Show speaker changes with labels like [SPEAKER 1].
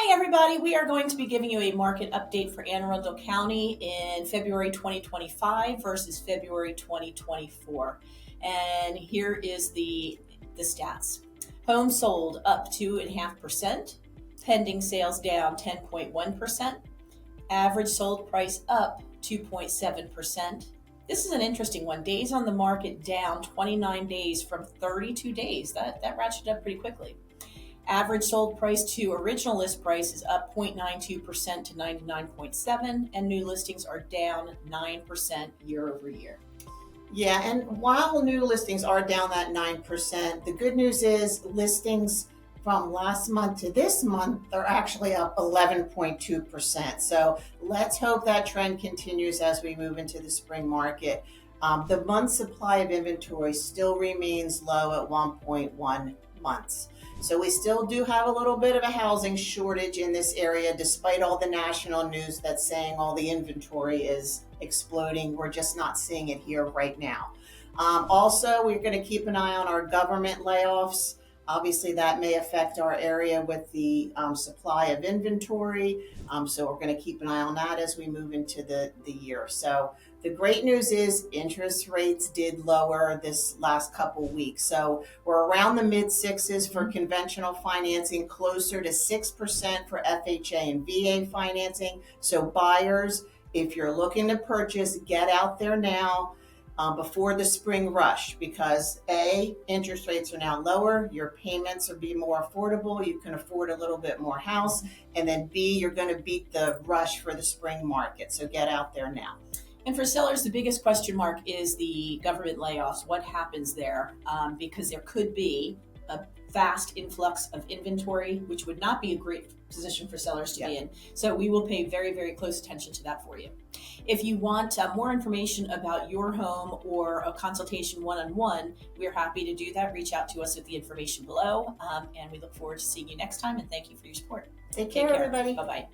[SPEAKER 1] Morning, everybody. We are going to be giving you a market update for Anne Arundel County in February 2025 versus February 2024. And here is the stats. Homes sold up 2.5%, pending sales down 10.1%, average sold price up 2.7%. This is an interesting one. Days on the market down 29 days from 32 days. That ratcheted up pretty quickly. Average sold price to original list price is up 0.92% to 99.7, and new listings are down 9% year over year.
[SPEAKER 2] Yeah, and while new listings are down that 9%, the good news is listings from last month to this month are actually up 11.2%. So let's hope that trend continues as we move into the spring market. The month supply of inventory still remains low at 1.1 months. So we still do have a little bit of a housing shortage in this area, despite all the national news that's saying all the inventory is exploding. We're just not seeing it here right now. Also, we're going to keep an eye on our government layoffs. Obviously, that may affect our area with the supply of inventory. So we're going to keep an eye on that as we move into the year. So the great news is interest rates did lower this last couple weeks. So we're around the mid sixes for conventional financing, closer to 6% for FHA and VA financing. So buyers, if you're looking to purchase, get out there now. Before the spring rush, because A, interest rates are now lower, your payments will be more affordable, you can afford a little bit more house, and then B, you're going to beat the rush for the spring market. So get out there now.
[SPEAKER 1] And for sellers, the biggest question mark is the government layoffs. What happens there? Because there could be a fast influx of inventory, which would not be a great position for sellers to be in. So we will pay very, very close attention to that for you. If you want more information about your home or a consultation one-on-one, we're happy to do that. Reach out to us with the information below. And we look forward to seeing you next time. And thank you for your support.
[SPEAKER 2] Take care, everybody.
[SPEAKER 1] Bye-bye.